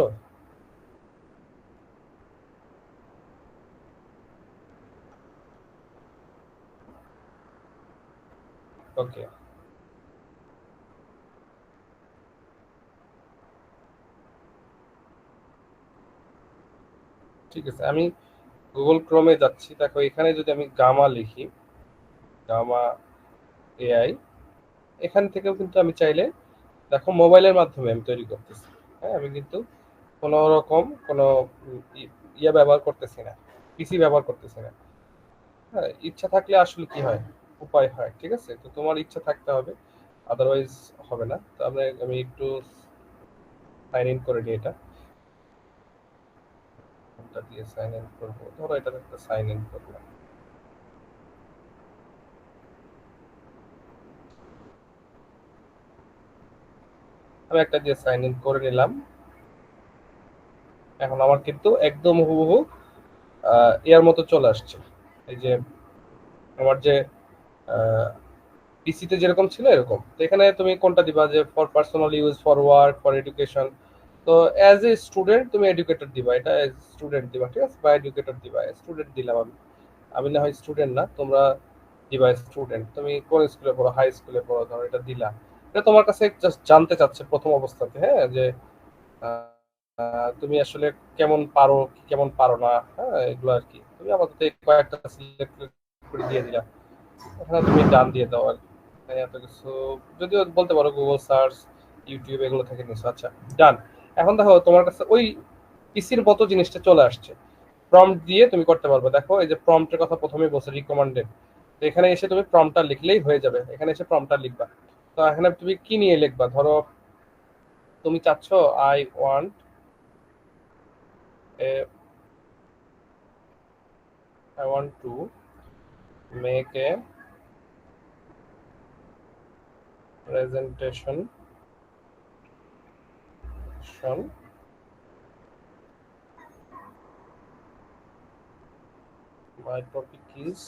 ওকে, ঠিক আছে। আমি গুগল ক্রোমে যাচ্ছি, দেখো এখানে যদি আমি গামা লিখি, গামা এআই, এখান থেকেও কিন্তু আমি চাইলে, দেখো মোবাইলের মাধ্যমে আমি তৈরি করতেছি। হ্যাঁ, আমি কিন্তু কোনো রকম কোনো ইয়ে ব্যবহার করতেছি না, পিসি ব্যবহার করতেছি না। হ্যাঁ, ইচ্ছা থাকলে আসলে কি হয়, উপায় হয়। ঠিক আছে, তো তোমার ইচ্ছা থাকতে হবে, আদারওয়াইজ হবে না। তো আমি একটু সাইন ইন করে নিই। এটা দিয়ে সাইন ইন করবো, ধরো এটা একটা সাইন ইন করলাম। আমি একটা দিয়ে সাইন ইন করে নিলাম। এখন আমার কিন্তু একদম হুবহু এর মতো চলে আসছে। এই যে আমার যে পিসিতে যেরকম ছিল এরকম। তো এখানে তুমি কোনটা দিবা, যে for personal use, for work, for education. তো অ্যাজ এ স্টুডেন্ট তুমি এডুকেটর দিবা, এটা এজ স্টুডেন্ট দিবা, ঠিক আছে, বা এডুকেটর দিবা। স্টুডেন্ট দিলাম আমি। আমি না হয় স্টুডেন্ট না, তোমরা দিবা স্টুডেন্ট। তুমি কোন স্কুলে পড়ো, হাই স্কুলে পড়ো, ধরো এটা দিলা। এটা তোমার কাছে জাস্ট জানতে চাচ্ছে প্রথম অবস্থাতে, হ্যাঁ, যে তুমি আসলে কেমন পারো কি কেমন পারো না, হ্যাঁ, এগুলো আর কি। তুমি আপাতত এই কয়েকটা সিলেক্ট করে দিয়ে দিলা, এখানে তুমি ডান দিয়ে দাও আর কি। তাই এত কিছু যদিও বলতে পারো গুগল সার্চ, ইউটিউব এগুলো থেকে নিছো। আচ্ছা, ডান। এখন দেখো তোমার কাছে ওই পিসির মতো জিনিসটা চলে আসছে। প্রম্পট দিয়ে তুমি করতে পারবে। দেখো এই যে প্রম্পটের কথা প্রথমেই বলছে, রিকমান্ডেড। তো এখানে এসে তুমি প্রম্পটটা লিখলেই হয়ে যাবে, এখানে এসে প্রম্পটটা লিখবা। তো এখানে তুমি কি নিয়ে লিখবা, ধরো তুমি চাচ্ছ I want a I want to make a presentation. My topic is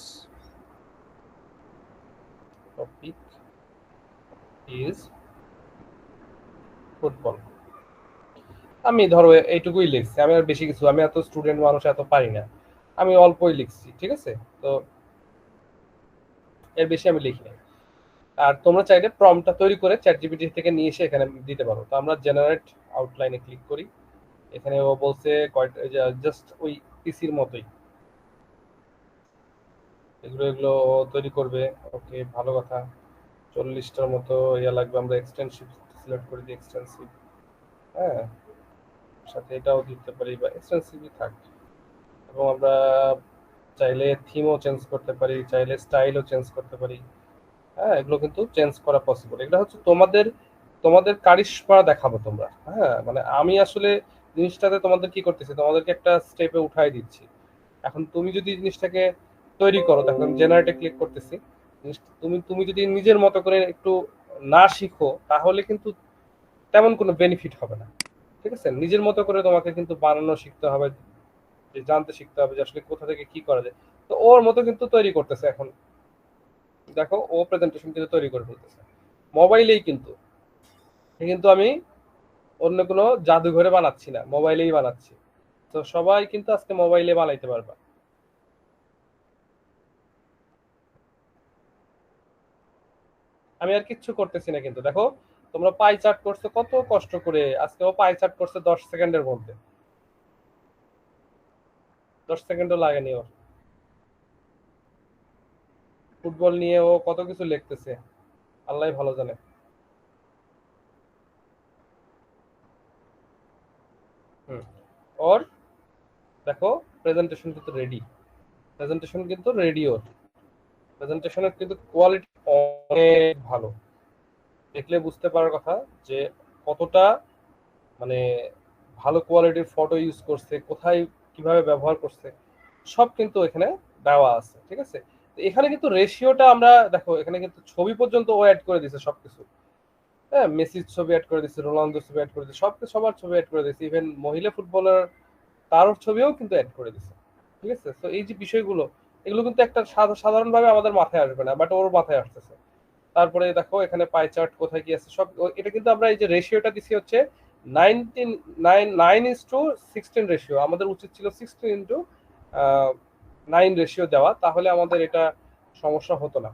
football. আমি ধরো এইটুকুই লিখছি, আমি আর বেশি কিছু, আমি এত স্টুডেন্ট মানুষ এত পারি না, আমি অল্পই লিখছি। ঠিক আছে, তো এর বেশি আমি লিখি নাই। আর তোমরা চাইলে প্রম্পটটা তৈরি করে চ্যাট জিপিটি থেকে নিয়ে এসে এখানে দিতে পারো। তো আমরা জেনারেট আউটলাইনে ক্লিক করি। এখানে ও বলছে কয়টা, জাস্ট ওই পিসির মতোই এগুলো তৈরি করবে। ওকে, ভালো কথা। 40টার মতো ইয়া লাগবে, আমরা এক্সটেনসিভ সিলেক্ট করে দিই, এক্সটেনসিভ। হ্যাঁ, সাথে এটাও দিতে পারি, বা এক্সটেনসিভই থাক। এবং আমরা চাইলে থিমও চেঞ্জ করতে পারি, চাইলে স্টাইলও চেঞ্জ করতে পারি। হ্যাঁ, এগুলো কিন্তু চেঞ্জ করা পসিবল। এটা হচ্ছে তোমাদের তোমাদের কারিশমা দেখাবো তোমরা। হ্যাঁ, মানে আমি আসলে জিনিসটাতে তোমাদের কি করতেছি, তোমাদেরকে একটা স্টেপে উঠাই দিচ্ছি। এখন তুমি যদি জিনিসটাকে তৈরি করো, তখন জেনারেটে ক্লিক করতেছি। তুমি তুমি যদি নিজের মতো করে একটু না শিখো, তাহলে কিন্তু তেমন কোনো বেনিফিট হবে না। ঠিক আছে, নিজের মতো করে তোমাকে কিন্তু বানানো শিখতে হবে, যে জানতে শিখতে হবে যে আসলে কোথা থেকে কি করা যায়। তো ওর মতো কিন্তু তৈরি করতেছে এখন। দেখো ও প্রেজেন্টেশন কিন্তু তৈরি করে ফেলতেছে মোবাইলেই কিন্তু। কিন্তু আমি অন্য কোনো জাদুঘরে বানাচ্ছি না, মোবাইলেই বানাচ্ছি। তো সবাই কিন্তু আজকে মোবাইলে বানাইতে পারবা। আমি আর কিচ্ছু করতেছি না কিন্তু, দেখো তোমরা পাই চার্ট করছো কত কষ্ট করে, আজকে ও পাই চার্ট করছে 10 সেকেন্ডের মধ্যে। 10 সেকেন্ডও লাগেনি ওর। ফুটবল নিয়ে ও কত কিছু লিখতেছে, আল্লাহ ভালো জানে। হুম, ওর দেখো প্রেজেন্টেশন কিন্তু রেডি, প্রেজেন্টেশন কিন্তু রেডি ওর। প্রেজেন্টেশনের কিন্তু কোয়ালিটি অনেক ভালো, দেখলে বুঝতে পারার কথা যে কতটা মানে ভালো কোয়ালিটির ফটো ইউজ করছে, কোথায় কিভাবে ব্যবহার করছে, সব কিন্তু এখানে দেওয়া আছে। ঠিক আছে, এখানে কিন্তু রেশিওটা আমরা দেখো, এখানে কিন্তু ছবি পর্যন্ত ও অ্যাড করে দিছে সবকিছু। হ্যাঁ, মেসির ছবি অ্যাড করে দিছে, রোনালদোর ছবি অ্যাড করে দিছে, সবার ছবি অ্যাড করে দিছে, ইভেন মহিলা ফুটবলার তার ছবিও কিন্তু অ্যাড করে দিছে। ঠিক আছে, তো এই যে বিষয়গুলো, এগুলো কিন্তু একটা সাধারণভাবে আমাদের মাথায় আসবে না, বাট ওর মাথায় আসতেছে। তারপরে দেখো এখানে পাই চার্ট কোথায় কি আছে সব, এটা কিন্তু আমরা এই যে রেশিওটা দিছি হচ্ছে 9:16 রেশিও, আমাদের উচিত ছিল 16:9 রেশিও দেওয়া, তাহলে আমাদের এটা সমস্যা হতো না।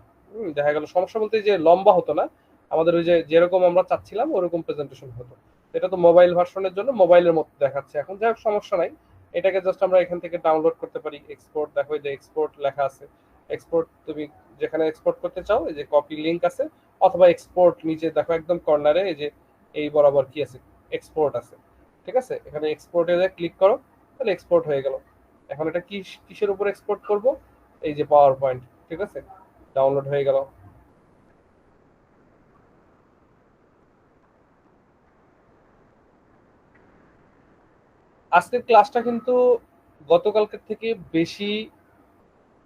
দেখা গেল সমস্যা বলতে যে লম্বা হতো না, আমাদের ওই যে যেরকম আমরা চাচ্ছিলাম ওরকম প্রেজেন্টেশন হতো। এটা তো মোবাইল ভার্সনের জন্য মোবাইলের মতো দেখাচ্ছে এখন, যাই হোক সমস্যা নাই। এটাকে জাস্ট আমরা এখান থেকে ডাউনলোড করতে পারি। এক্সপোর্ট, দেখো এই যে এক্সপোর্ট লেখা আছে, এক্সপোর্ট তুমি যেখানে এক্সপোর্ট করতে চাও এই যে কপি লিংক আছে, অথবা এক্সপোর্ট নিচে দেখো একদম কর্নারে এই যে এই বরাবর কি আছে, এক্সপোর্ট আছে। ঠিক আছে, এখানে এক্সপোর্টে ক্লিক করো, তাহলে এক্সপোর্ট হয়ে গেল। এখন এটা কিসের উপর এক্সপোর্ট করব, এই যে পাওয়ার পয়েন্ট। ঠিক আছে, ডাউনলোড হয়ে গেল। আজকের ক্লাসটা কিন্তু গতকালকের থেকে বেশি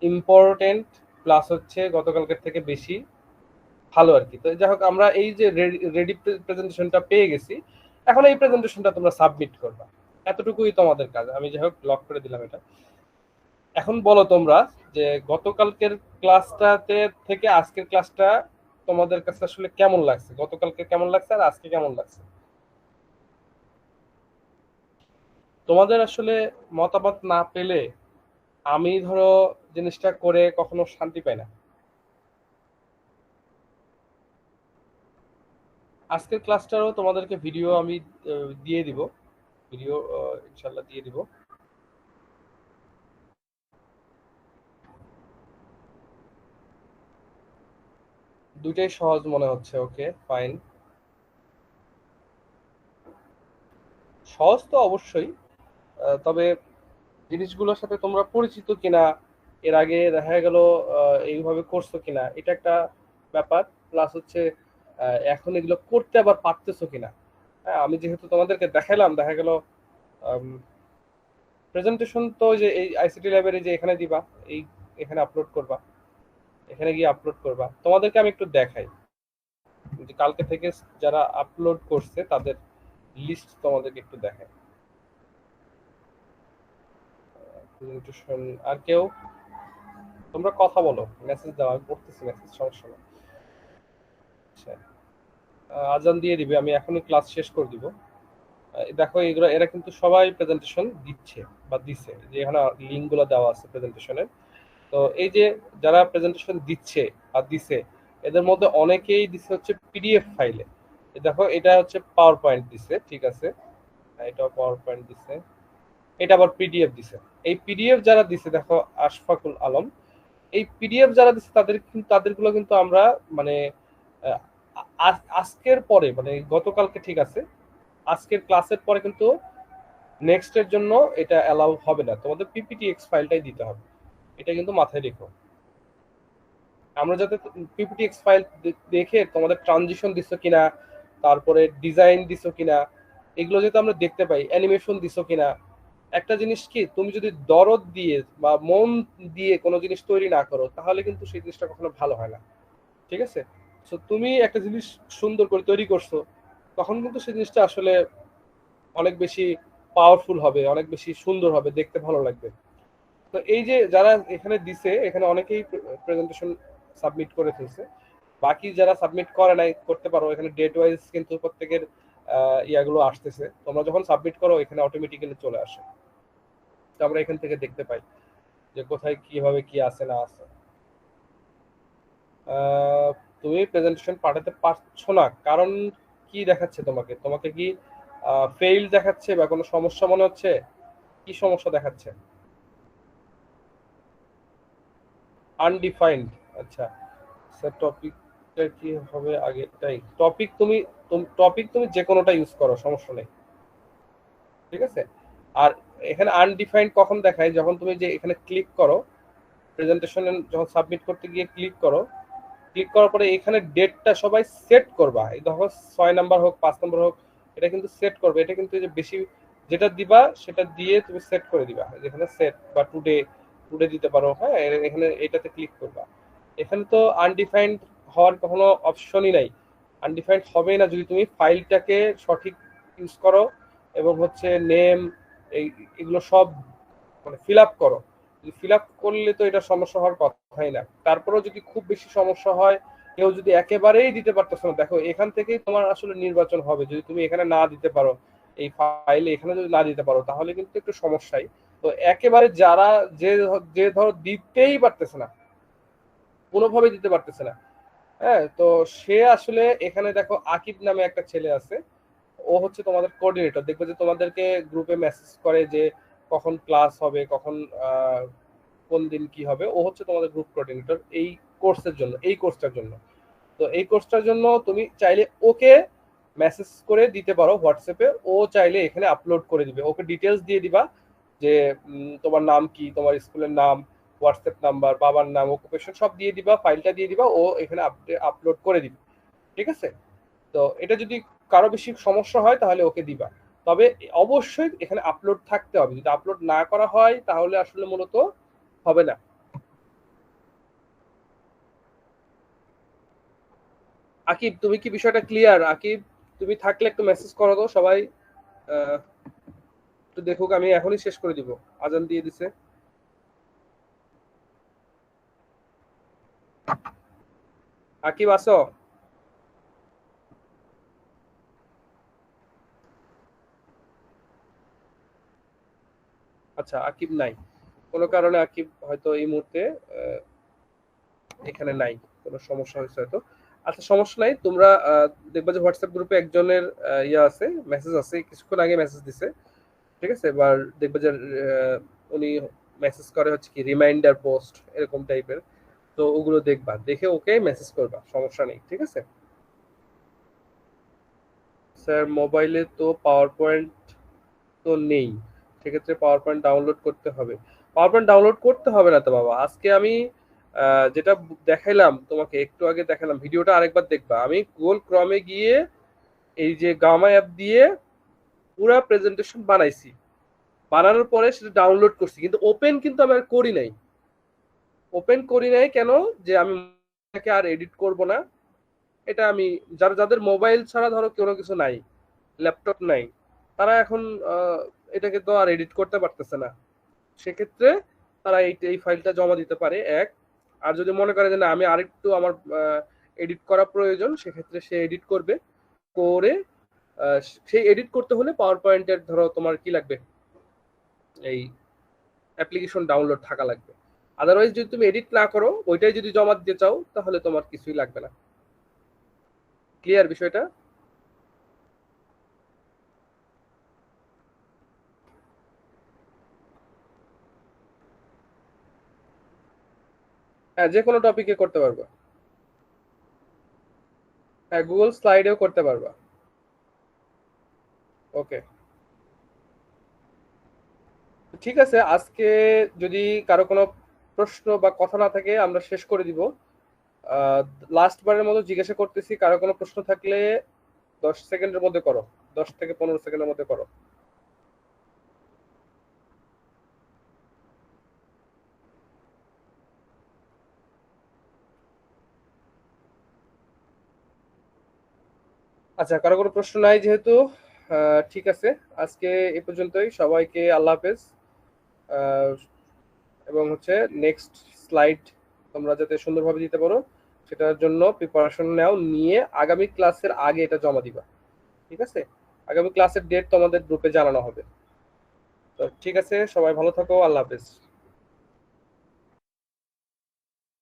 ইম্পর্টেন্ট, প্লাস হচ্ছে গতকালকের থেকে বেশি ভালো আর কি। তো যাই হোক, আমরা এই যে রেডি প্রেজেন্টেশনটা পেয়ে গেছি, এখন এই প্রেজেন্টেশনটা তোমরা সাবমিট করবা, এতটুকুই তোমাদের কাজ। আমি যাই হোক লক করে দিলাম এটা। এখন বলো তোমরা যে গতকালকের ক্লাসটাতে থেকে আজকের ক্লাসটা তোমাদের কাছে আসলে কেমন লাগছে, গতকালকে কেমন লাগছে আর আজকে কেমন লাগছে। তোমাদের আসলে মতামত না পেলে আমি ধরো জিনিসটা করে কখনো শান্তি পাই না। আজকের ক্লাসটারও তোমাদেরকে ভিডিও আমি দিয়ে দিব, ভিডিও ইনশাল্লাহ দিয়ে দিব। দুইটাই সহজ মনে হচ্ছে, ওকে ফাইন। সহজ তো অবশ্যই, তবে জিনিসগুলোর সাথে তোমরা পরিচিত কিনা, এর আগে দেখা গেল এইভাবে করছো কিনা, এটা একটা ব্যাপার। প্লাস হচ্ছে এখন এগুলো করতে আবার পারতেছো কিনা। হ্যাঁ, আমি যেহেতু তোমাদেরকে দেখালাম, দেখা গেল প্রেজেন্টেশন তো ওই যে এই আইসিটি ল্যাবের যে এখানে দিবা, এই এখানে আপলোড করবা, এখানে গিয়ে আপলোড করবা। তোমাদেরকে আমি একটু দেখাই যে কালকে থেকে যারা আপলোড করছে তাদের লিস্ট তোমাদেরকে একটু দেখাই। প্রেজেন্টেশন আর কেউ, তোমরা কথা বলো, মেসেজ দাও, আমি পড়তেছি মেসেজ, সমস্যা নেই। আচ্ছা, আজান দিয়ে দিবে, আমি এখনই ক্লাস শেষ করে দিব। দেখো এগুলো এরা কিন্তু সবাই প্রেজেন্টেশন দিচ্ছে বা দিছে, যে এখানে লিঙ্ক গুলো দেওয়া আছে প্রেজেন্টেশনের। তো এই যে যারা প্রেজেন্টেশন দিচ্ছে বা দিছে, এদের মধ্যে অনেকেই দিছে হচ্ছে পিডিএফ ফাইলে। দেখো এটা হচ্ছে পাওয়ার পয়েন্ট দিছে, ঠিক আছে, এটাও পাওয়ার পয়েন্ট দিছে, এটা আবার পিডিএফ দিছে। এই পিডিএফ যারা দিছে দেখো, আশফাকুল আলম, এই পিডিএফ যারা দিচ্ছে তাদের কিন্তু তাদেরগুলো কিন্তু আমরা মানে আজকের পরে মানে গতকালকে, ঠিক আছে, আজকের ক্লাসের পরে কিন্তু নেক্সট এর জন্য এটা অ্যালাউ হবে না, তোমাদের পিপিটিএক্স ফাইলটাই দিতে হবে। এটা কিন্তু মাথায় রেখো। আমরা যাতে পিপিটিএক্স ফাইল দেখে তোমাদের ট্রানজিশন দিছো কিনা, তারপরে ডিজাইন দিছো কিনা, এগুলো যাতে আমরা দেখতে পাই, অ্যানিমেশন দিছো কিনা। একটা জিনিস কি, তুমি যদি দরদ দিয়ে বা মন দিয়ে কোনো জিনিস তৈরি না করো, তাহলে কিন্তু সেই জিনিসটা কখনো ভালো হয় না। ঠিক আছে, তো তুমি একটা জিনিস সুন্দর করে তৈরি করছো, তখন কিন্তু সেই জিনিসটা আসলে অনেক বেশি পাওয়ারফুল হবে, অনেক বেশি সুন্দর হবে, দেখতে ভালো লাগবে। তো এই যে যারা এখানে দিছে, এখানে অনেকেই প্রেজেন্টেশন সাবমিট করে ফেলছে। বাকি যারা সাবমিট করে নাই, করতে পারো, এখানে ডেট ওয়াইজ কিন্তু প্রত্যেকের ইয়াগুলো আসতেছে, তোমরা যখন সাবমিট করো এখানে অটোমেটিক্যালি চলে আসে, তো আমরা এখান থেকে দেখতে পাই যে কোথায় কিভাবে কি আছে না আছে। আহ, তুমি প্রেজেন্টেশন পাঠাতে পারছো না, কারণ কি দেখাচ্ছে তোমাকে, তোমাকে কি ফেইল দেখাচ্ছে বা কোনো সমস্যা মনে হচ্ছে, কি সমস্যা দেখাচ্ছে? আনডিফাইন্ড, আচ্ছা। স্যার টপিকটা কি হবে আগে, তাই টপিক তুমি টপিক তুমি যে কোনোটা ইউজ করো, সমস্যা নেই। ঠিক আছে, আর এখানে আনডিফাইন্ড কখন দেখায়, যখন তুমি যে এখানে ক্লিক করো, প্রেজেন্টেশন যখন সাবমিট করতে গিয়ে ক্লিক করো, ক্লিক করার পরে এখানে ডেটটা সবাই সেট করবা, এই দেখো 6 নাম্বার হোক 5 নাম্বার হোক, এটা কিন্তু সেট করবে। এটা কিন্তু যে বেশি যেটা দিবা সেটা দিয়ে তুমি সেট করে দিবা, যেখানে সেট বা টুডে, টুডে দিতে পারো। হ্যাঁ, এখানে এটাতে ক্লিক করবা, এখানে তো আনডিফাইন্ড হওয়ার কখনো অপশনই নাই। আনডিফাইন্ড হবে না যদি তুমি ফাইলটাকে সঠিক ইউজ করো এবং হচ্ছে নেম এই এগুলো সব মানে ফিল আপ করো। ফিল আপ করলে তো এটা সমস্যা হওয়ার কথাই না। তারপরেও যদি খুব বেশি সমস্যা হয়, কেউ যদি একেবারেই দিতে পারতেছো না, দেখো এখান থেকেই তোমার আসলে নির্বাচন হবে। যদি তুমি এখানে না দিতে পারো, এই ফাইলে এখানে যদি না দিতে পারো, তাহলে কিন্তু একটু সমস্যাই। তো একেবারে যারা যে যে ধরো দিতেই পারতেছে না, কোনোভাবেই দিতে পারতেছে না, হ্যাঁ, তো সে আসলে এখানে দেখো আকিব নামে একটা ছেলে আছে। ও হচ্ছে তোমাদের কোঅর্ডিনেটর। দেখবে যে তোমাদেরকে গ্রুপে মেসেজ করে যে কখন ক্লাস হবে, কখন কোন দিন কি হবে। ও হচ্ছে তোমাদের গ্রুপ কোঅর্ডিনেটর এই কোর্সের জন্য, এই কোর্সটার জন্য। তো এই কোর্সটার জন্য তুমি চাইলে ওকে মেসেজ করে দিতে পারো হোয়াটসঅ্যাপে। ও চাইলে এখানে আপলোড করে দিবে। ওকে ডিটেলস দিয়ে দিবা যে তোমার নাম কি, তোমার স্কুলের নাম, হোয়াটসঅ্যাপ নাম্বার, বাবার নাম, অকুপেশন সব দিয়ে দিবা, ফাইলটা দিয়ে দিবা, ও এখানে আপলোড করে দিবে। ঠিক আছে? তো এটা যদি কারো বেশি সমস্যা হয় তাহলে ওকে দিবা। তবে অবশ্যই এখানে আপলোড থাকতে হবে। যদি আপলোড না করা হয় তাহলে আসলে মূলত হবে না। আকিব, তুমি কি বিষয়টা ক্লিয়ার? আকিব, তুমি থাকলে একটু মেসেজ করো তো সবাই। আহ, একটু দেখুক, আমি এখনই শেষ করে দিব। আজান দিয়ে দিছে। আকিব আসো? আচ্ছা, আকিব নাই। কোনো কারণে আকিব হয়তো এই মুহূর্তে আহ, এখানে নাই। কোনো সমস্যা হয়েছে হয়তো। আচ্ছা, সমস্যা নাই। তোমরা দেখবা যে হোয়াটসঅ্যাপ গ্রুপে একজনের ইয়ে আছে, মেসেজ আছে, কিছুক্ষণ আগে মেসেজ দিছে। ঠিক আছে? এবার দেখবে যে উনি মেসেজ করে হচ্ছে কি রিমাইন্ডার পোস্ট এরকম টাইপের। তো ওগুলো দেখবা, দেখে ওকে মেসেজ করবা, সমস্যা নেই। ঠিক আছে? স্যার, মোবাইলে তো পাওয়ার পয়েন্ট তো নেই, সেক্ষেত্রে পাওয়ার পয়েন্ট ডাউনলোড করতে হবে। পাওয়ার পয়েন্ট ডাউনলোড করতে হবে না তো বাবা। আজকে আমি যেটা দেখাইলাম তোমাকে, একটু আগে দেখালাম, ভিডিওটা আরেকবার দেখবা। আমি গুগল ক্রমে গিয়ে এই যে গামা অ্যাপ দিয়ে পুরা প্রেজেন্টেশন বানাইছি। বানানোর পরে সেটা ডাউনলোড করছি, কিন্তু ওপেন কিন্তু আমি আর করি নাই। ওপেন করি নাই কেন? যে আমি এটাকে আর এডিট করব না। এটা আমি, যারা যাদের মোবাইল ছাড়া ধরো কোনো কিছু নাই, ল্যাপটপ নাই, তারা এখন আহ, এটাকে তো আর এডিট করতে পারতেছে না। সেক্ষেত্রে তারা এই ফাইলটা জমা দিতে পারে এক। আর যদি মনে করে যে না, আমি আরেকটু আমার এডিট করা প্রয়োজন, সেক্ষেত্রে সে এডিট করবে। করে সেই এডিট করতে হলে পাওয়ার পয়েন্টের ধরো তোমার কি লাগবে, এই অ্যাপ্লিকেশন ডাউনলোড থাকা লাগবে। আদারওয়াইজ যদি তুমি এডিট না করো, ওইটাই যদি জমা দিতে চাও, তাহলে তোমার কিছুই লাগবে না। ক্লিয়ার বিষয়টা? হ্যাঁ, যে কোনো টপিকে করতে পারবা। হ্যাঁ, গুগল স্লাইডেও করতে পারবা। ওকে, ঠিক আছে। আজকে যদি কারো কোনো প্রশ্ন বা কথা না থাকে, আমরা শেষ করে দিব। লাস্ট বারের মতো জিজ্ঞাসা করতেছি, কারো কোনো প্রশ্ন থাকলে 10 সেকেন্ডের মধ্যে করো। 10 থেকে 15 সেকেন্ডের মধ্যে করো। আচ্ছা, কারো কোনো প্রশ্ন নাই যেহেতু, ঠিক আছে। আজকে এ পর্যন্তই। সবাইকে আল্লাহ হাফেজ। আহ, এবং হচ্ছে নেক্সট স্লাইড তোমরা যাতে সুন্দরভাবে দিতে পারো, সেটার জন্য প্রিপারেশন নাও, নিয়ে আগামী ক্লাসের আগে এটা জমা দিবা। ঠিক আছে? আগামী ক্লাসের ডেট তোমাদের গ্রুপে জানানো হবে। তো ঠিক আছে, সবাই ভালো থাকো। আল্লাহ হাফেজ।